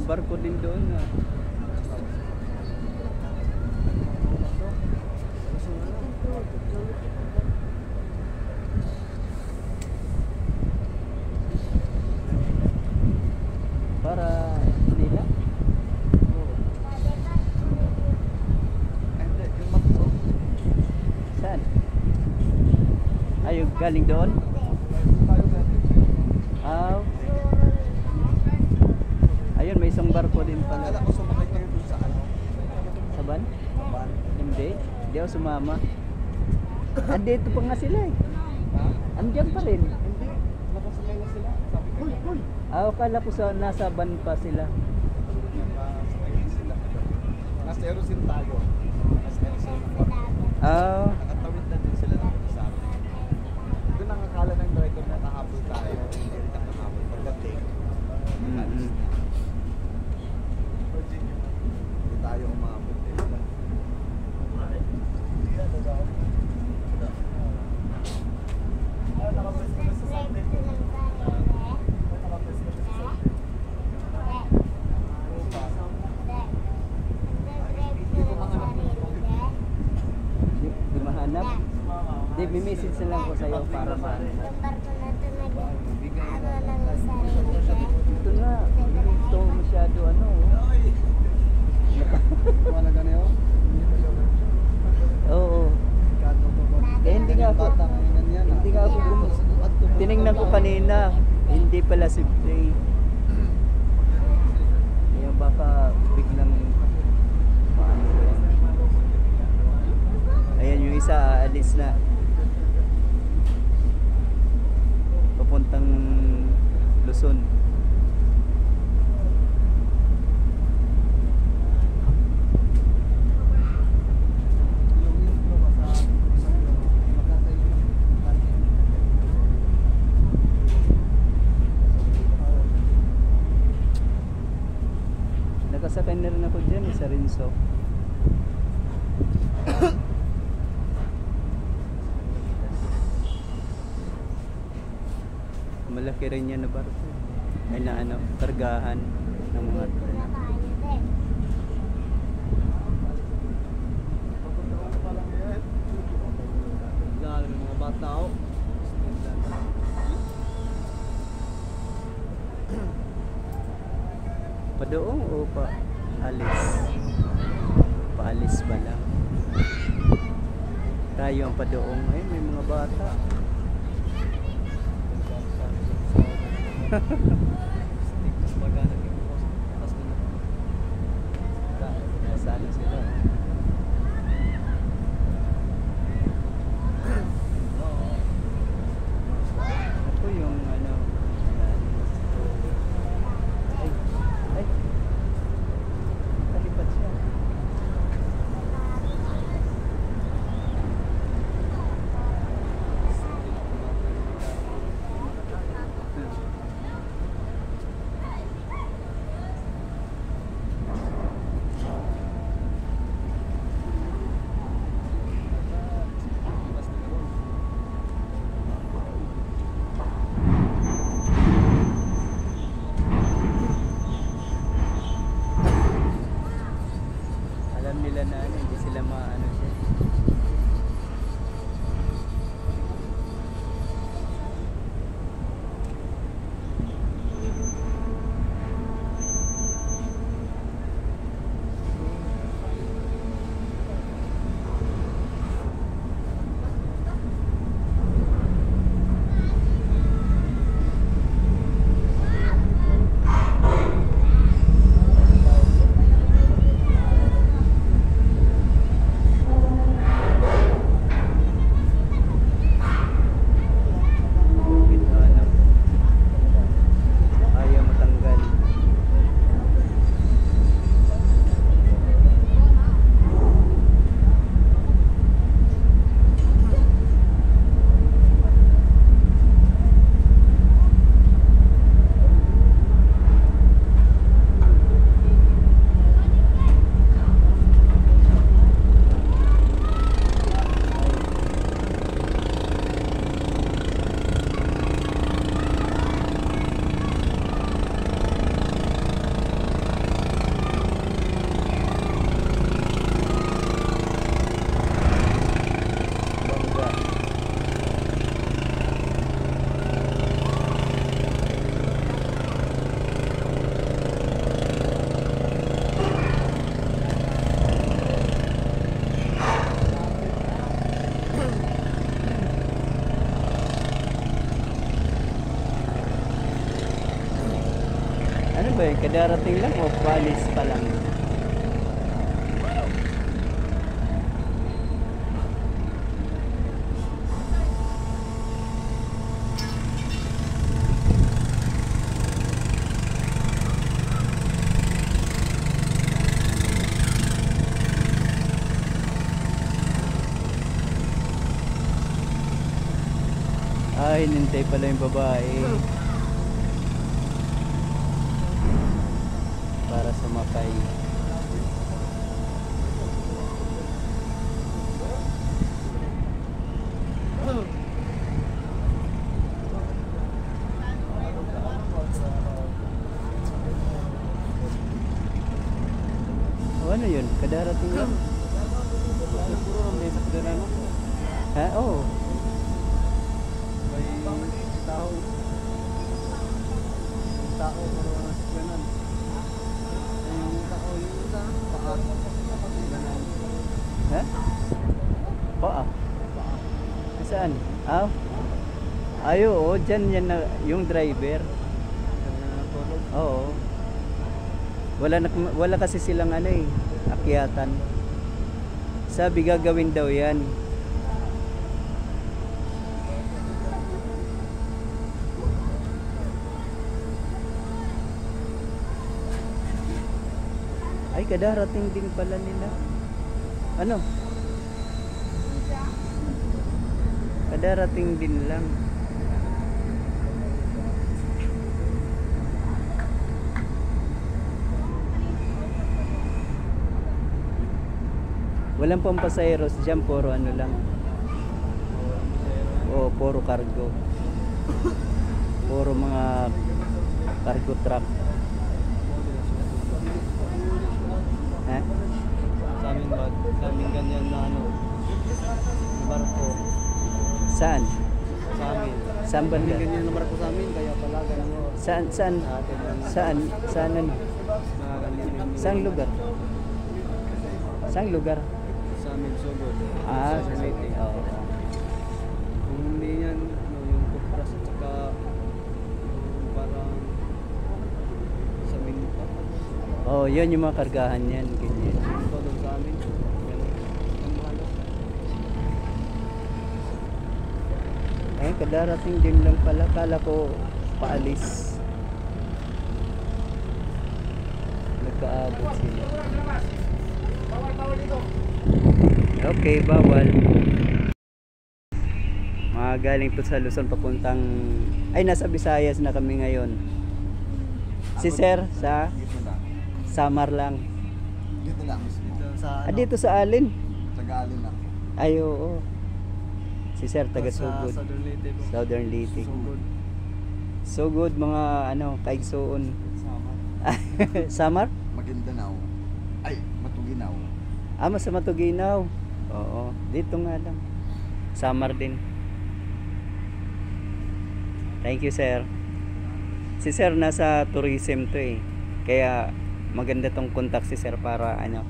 may barko din doon. Para nila. Saan? Ayun, galing doon? Ayun, may isang barko din pala. Akala ko sumakay kayo dun sa ano? Sa van? Sa van. Hindi. Hindi ako sumama. Andito pa nga sila eh. Ha? Andiyan pa rin. Hindi. Nakasakay na sila. Sabi ko. Hoy! Akala ko nasa van pa sila. Nakasakay na sila. Nasa Aerosin tayo. Nasa Aerosin. Nakatawid na din sila ng sa atin. Doon ang akala ng driver na nakahabol tayo. Hindi rin nakahabol. Pagdating. Hindi tayo umabot eh. Di mahanap? Di, may-message na lang ko sa'yo para mahanap. Ito na. Ito masyado ano. Wala gani oh. Oo. Eh, hindi nga ako. Hindi nga ako tinignan ko kanina. Hindi pala si Play. Kaya baka biglang maano rin. Ayan yung isa, aalis na. Papuntang Luzon. Nakasakay na rin ako dyan sa Rinso. Malaki rin yan na barko. Ay na ano, kargahan ng mga May mga bata oh. Padoong o paalis? Paalis ba lang? Tayo ang padoong. Ay, may mga bata. Nasaan na sila? Ako yung ano. Ay. Talipat siya. Ano ba yun? Kadarating lang o palis pa lang? Ay, hinintay pala yung babae para sumakay. O ano yun? Kadarating lang? Ha? Oo. Tao marunong sa kanan. Yung tao yung isa, paa. Ganan. Ha? Paa? Saan? Ah? Ay, oo. Dyan yan na, yung driver. Natulog. Oo. Wala kasi silang ano eh, akyatan. Sabi gagawin daw yan. Ay, kadarating din pala nila. Ano? Kadarating din lang. Walang pampasaheros dyan, puro ano lang. Oo, puro cargo. Puro mga cargo truck. Ha? Sa amin ba? Sa amin ganyan na ano? Barko. Saan? Sa amin. Saan banda? Ganyan na barko sa amin, kaya pala ganyan. Saan? Saan? Saan? Saan? Ano? Saan lugar? Saan lugar? Sa amin, Sugod. Ah, sa City. oo. Kung hindi yan, ano, yung kupras at saka yung parang sa minpa. Oh, yun yung mga kargahan yan, ganyan. Ito doon sa amin. Ganun. Ang mahalo. Ay, kadarating din lang pala. Kala ko paalis. Nagkaabot sila. Okay, bawal. Mga galing to sa Luzon papuntang... Ay, nasa Visayas na kami ngayon. Si Sir sa Dito lang. Samar lang. Dito lang. Dito sa Ah, dito sa Alin. Sa Galin lang. Ay, oo. Si Sir taga Sa Sugod. Southern Leyte po. Southern Leyte. Sugod. So good mga ano, kaigsoon. Sama. Samar? Maguindanao. Ay, Matuginaw. Sa Matuginaw. Oo, dito nga lang. Samar din. Thank you, sir. Si sir nasa tourism to eh. Kaya maganda tong contact si sir para ano,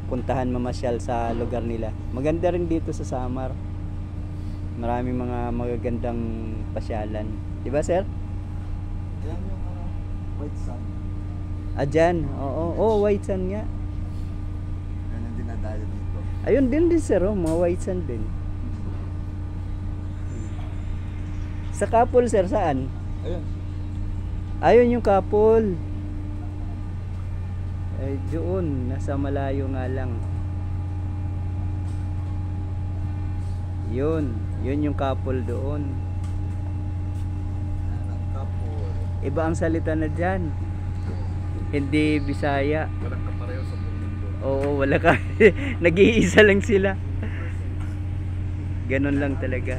puntahan mamasyal sa lugar nila. Maganda rin dito sa Samar. Maraming mga magagandang pasyalan. Di ba, sir? Yan yung White Sun. Dyan. Oo, White Sand nga. Yan yung dinadayo dito. Ayun din sir, mga White Sand din. Sa Kapol, sir, saan? Ayun. Ayun yung Kapol. Ay, doon, nasa malayo nga lang. Yun yung Kapol doon. Ang Kapol. Iba ang salita na dyan. Hindi Bisaya. Walang kapareho sa mundo. Oo, wala ka. Nag-iisa lang sila. Ganon lang talaga.